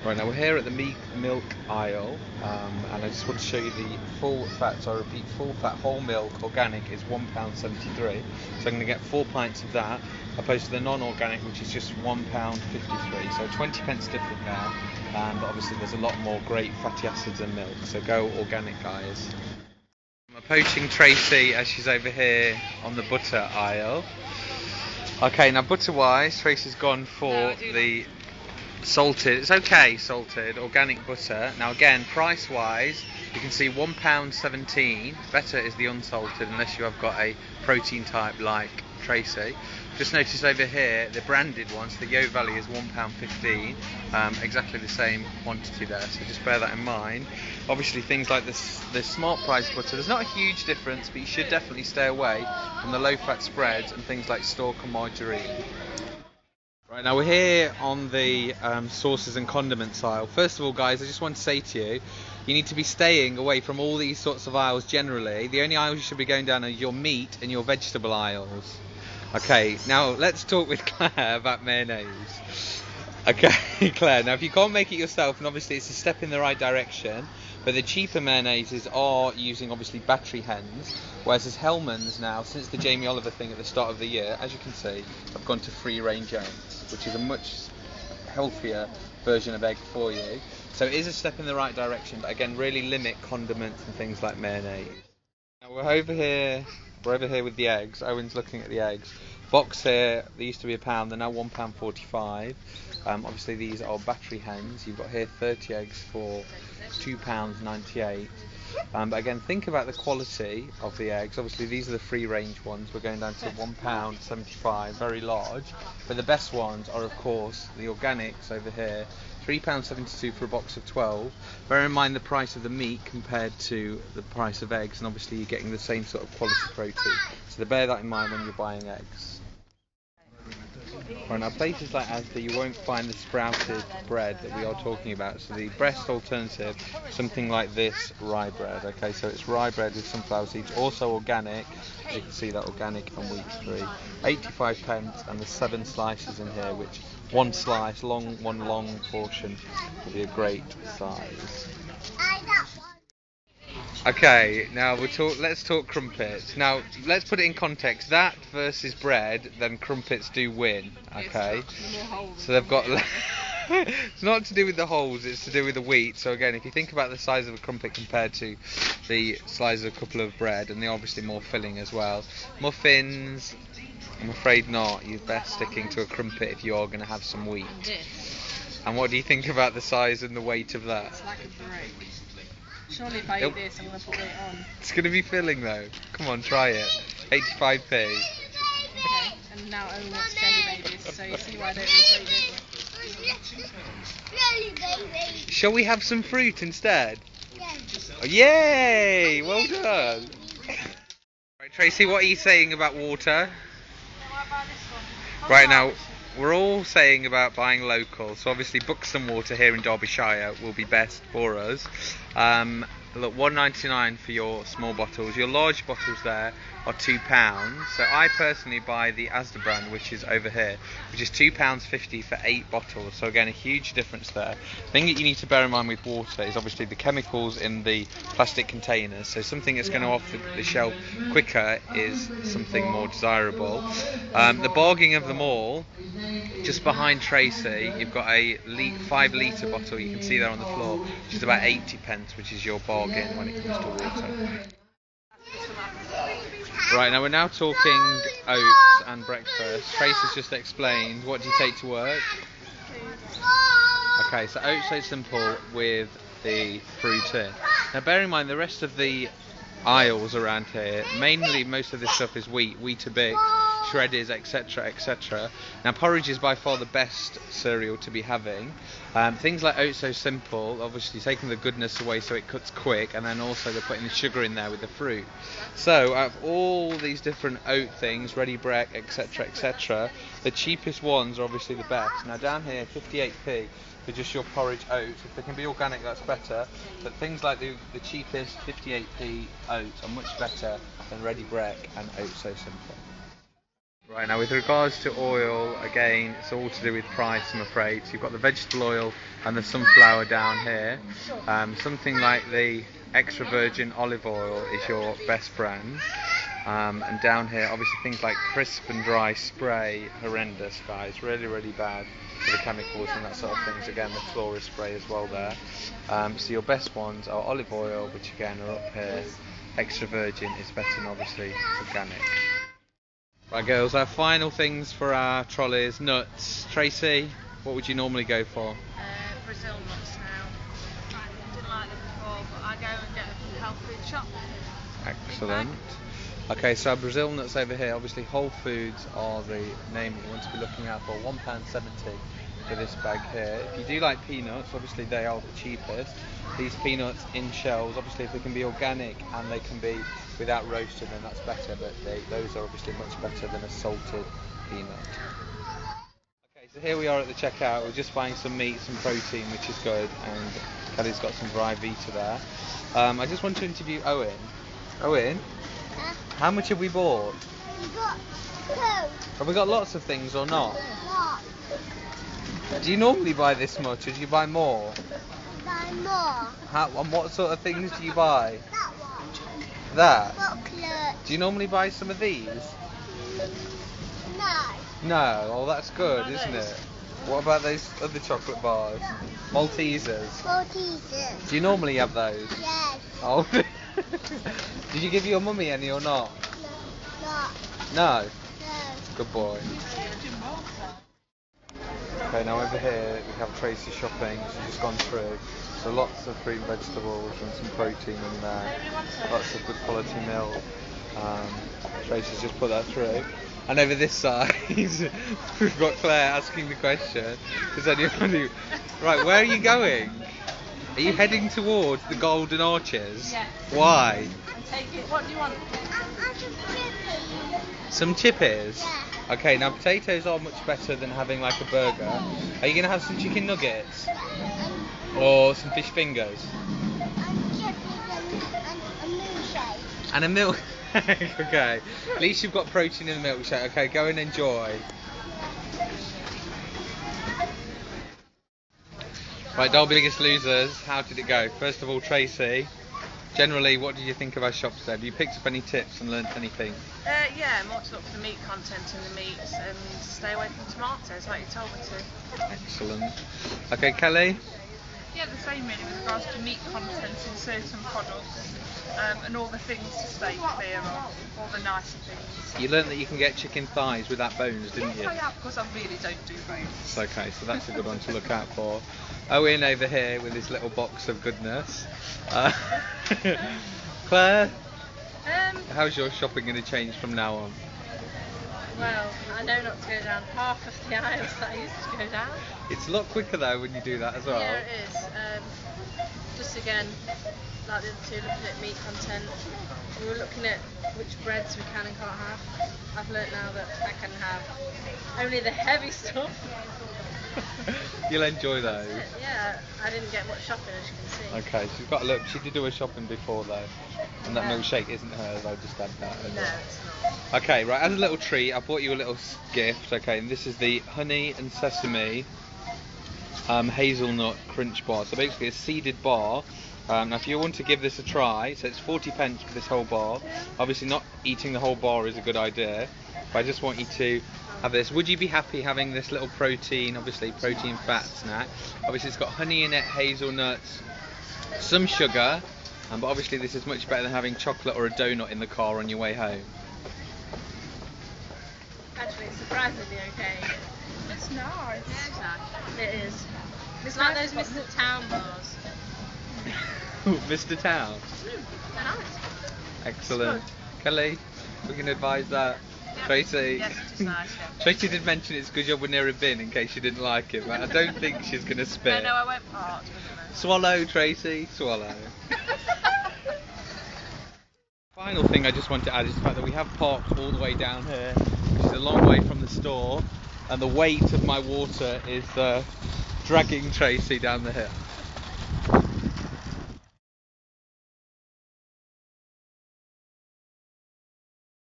Right, now we're here at the milk aisle, and I just want to show you the full fat, so I repeat, full fat whole milk organic is £1.73, so I'm going to get 4 pints of that, opposed to the non-organic which is just £1.53, so 20 pence different there, but obviously there's a lot more great fatty acids in milk, so go organic guys. I'm approaching Tracy as she's over here on the butter aisle. Okay, now butter wise, Tracy's gone for the salted, it's okay, salted, organic butter. Now again, price wise, you can see £1.17, better is the unsalted unless you have got a protein type like Tracy. Just notice over here, the branded ones, the Yo Valley is £1.15, exactly the same quantity there, so just bear that in mind. Obviously things like this smart price butter, there's not a huge difference, but you should definitely stay away from the low fat spreads and things like Stork and margarine. Right, now we're here on the sauces and condiments aisle. First of all guys, I just want to say to you, you need to be staying away from all these sorts of aisles generally. The only aisles you should be going down are your meat and your vegetable aisles. Okay, now let's talk with Claire about mayonnaise. Okay, Claire, now if you can't make it yourself, and obviously it's a step in the right direction, but the cheaper mayonnaises are using obviously battery hens, whereas as Hellmann's now, since the Jamie Oliver thing at the start of the year, as you can see, have gone to free range eggs, which is a much healthier version of egg for you. So it is a step in the right direction, but again, really limit condiments and things like mayonnaise. Now we're over here with the eggs. Owen's looking at the eggs. Box here, they used to be £1, they're now £1.45. Obviously these are battery hens. You've got here 30 eggs for £2.98. But again, think about the quality of the eggs. Obviously these are the free range ones. We're going down to £1.75, very large. But the best ones are of course the organics over here. £3.72 for a box of 12. Bear in mind the price of the meat compared to the price of eggs, and obviously you're getting the same sort of quality protein. So bear that in mind when you're buying eggs. Right, now places like Asda you won't find the sprouted bread that we are talking about. So the best alternative, something like this rye bread. Okay, so it's rye bread with sunflower seeds, also organic. As you can see that organic and wheat free. 85 pence, and there's 7 slices in here, which one slice, one long portion will be a great size. Okay, now let's talk crumpets. Now let's put it in context. That versus bread, then crumpets do win. Okay, so they've got. It's not to do with the holes; it's to do with the wheat. So again, if you think about the size of a crumpet compared to the size of a couple of bread, and they're obviously more filling as well. Muffins, I'm afraid not. You're best sticking to a crumpet if you are going to have some wheat. And what do you think about the size and the weight of that? It's like a break. Surely if I eat this, I'm going to put weight on. It's going to be filling though. Come on, try it. 85p. Okay, and now Owen wants jelly babies, so you see why I don't eat weight. Shall we have some fruit instead? Yes. Oh, yay! Well done. Right, Tracy, what are you saying about water? Right now, we're all saying about buying local, so obviously Buxton Water here in Derbyshire will be best for us. Look, £1.99 for your small bottles. Your large bottles there are £2. So I personally buy the Asda brand, which is over here, which is £2.50 for 8 bottles. So again, a huge difference there. The thing that you need to bear in mind with water is obviously the chemicals in the plastic containers. So something that's going to off the shelf quicker is something more desirable. The bargain of them all, just behind Tracy, you've got a 5 litre bottle. You can see there on the floor, which is about 80 pence, which is your bargain when it comes to water. Right, now we're now talking oats and breakfast. Tracy's just explained, what do you take to work? Okay, so oats so simple with the fruit in. Now bear in mind the rest of the aisles around here, mainly most of this stuff is wheat, Weetabix, shredders, etc, etc. Now porridge is by far the best cereal to be having. Things like oats so simple, obviously taking the goodness away so it cuts quick, and then also they're putting the sugar in there with the fruit. So out of all these different oat things, ready break, etc, etc, the cheapest ones are obviously the best. Now down here 58p for just your porridge oats. If they can be organic, that's better, but things like the cheapest 58p oats are much better than ready break and oats so simple. Right, now with regards to oil, again, it's all to do with price, I'm afraid. So you've got the vegetable oil and the sunflower down here. Something like the extra virgin olive oil is your best brand. And down here, obviously things like crisp and dry spray, horrendous, guys, really, really bad for the chemicals and that sort of things. Again, the flora spray as well there. So your best ones are olive oil, which again are up here. Extra virgin is better than obviously organic. Right, girls, our final things for our trolleys. Nuts. Tracy, what would you normally go for? Brazil nuts now. I didn't like them before, but I go and get them from the health food shop. Excellent. Okay, so our Brazil nuts over here, obviously Whole Foods are the name that you want to be looking out for. £1.70 for this bag here. If you do like peanuts, obviously they are the cheapest. These peanuts in shells, obviously if they can be organic and they can be without roasting, then that's better, but those are obviously much better than a salted peanut. Okay, so here we are at the checkout. We're just buying some meat, some protein, which is good, and Kelly's got some Bry Vita there. I just want to interview Owen. Owen, how much have we bought? We got 2. Have we got lots of things or not? What? Do you normally buy this much, or do you buy more? Buy more. And what sort of things do you buy? That one. That? Chocolate. Do you normally buy some of these? No. No, well that's good, isn't it? What about those other chocolate bars? Maltesers. Maltesers. Do you normally have those? Yes. Oh. Did you give your mummy any or not? No. No? Good boy. Okay, now over here we have Tracy shopping. She's just gone through. So lots of fruit and vegetables and some protein in there. Lots of good quality milk. Tracy's just put that through. And over this side, we've got Claire asking the question. Does anyone who... Right, where are you going? Are you heading towards the Golden Arches? Yes. Why? And take it. What do you want? Some chippies? Yeah. Okay, now potatoes are much better than having like a burger. Are you going to have some chicken nuggets? Or some fish fingers? And milkshake. And a milk... Okay, at least you've got protein in the milkshake. Okay, go and enjoy. Right, Derby Biggest Losers, how did it go? First of all, Tracy, generally, what did you think of our shop today? Have you picked up any tips and learnt anything? Yeah, more to look for the meat content in the meats and stay away from tomatoes like you told me to. Excellent. Okay, Kelly? Yeah, the same really with regards to meat content in certain products and all the things to stay clear of, all the nicer things. You learnt that you can get chicken thighs without bones, didn't you? Yes, I have, because I really don't do bones. It's okay, so that's a good one to look out for. Owen over here with his little box of goodness. Claire, how's your shopping going to change from now on? Well, I know not to go down half of the aisles that I used to go down. It's a lot quicker though when you do that as well. Yeah, it is. Just again, like the other two, looking at meat content. We were looking at which breads we can and can't have. I've learnt now that I can have only the heavy stuff. You'll enjoy those. Yeah, I didn't get much shopping as you can see. Okay, she's got a look. She did do her shopping before though, and that Yeah. milkshake isn't hers. I just had that. No, it's not. Okay, right. As a little treat, I bought you a little gift. Okay, and this is the honey and sesame hazelnut crunch bar. So basically a seeded bar. Now, if you want to give this a try, so it's 40p for this whole bar. Obviously, not eating the whole bar is a good idea, but I just want you to have this. Would you be happy having this little protein, obviously protein fat snack? Obviously, it's got honey in it, hazelnuts, some sugar, but obviously this is much better than having chocolate or a donut in the car on your way home. Actually, it's surprisingly okay. It's nice. Yeah, it's nice. It is. It's like those Mr. Town bars. Mr. Town. They're nice. Excellent. Kelly, we can advise that. Tracy. Yes, it is nice, yeah. Tracy did mention it's good job we're near a bin in case you didn't like it, but I don't think she's going to spit. No, I won't part with them. Swallow, Tracy, swallow. Final thing I just want to add is the fact that we have parked all the way down here, which is a long way from the store, and the weight of my water is dragging Tracy down the hill.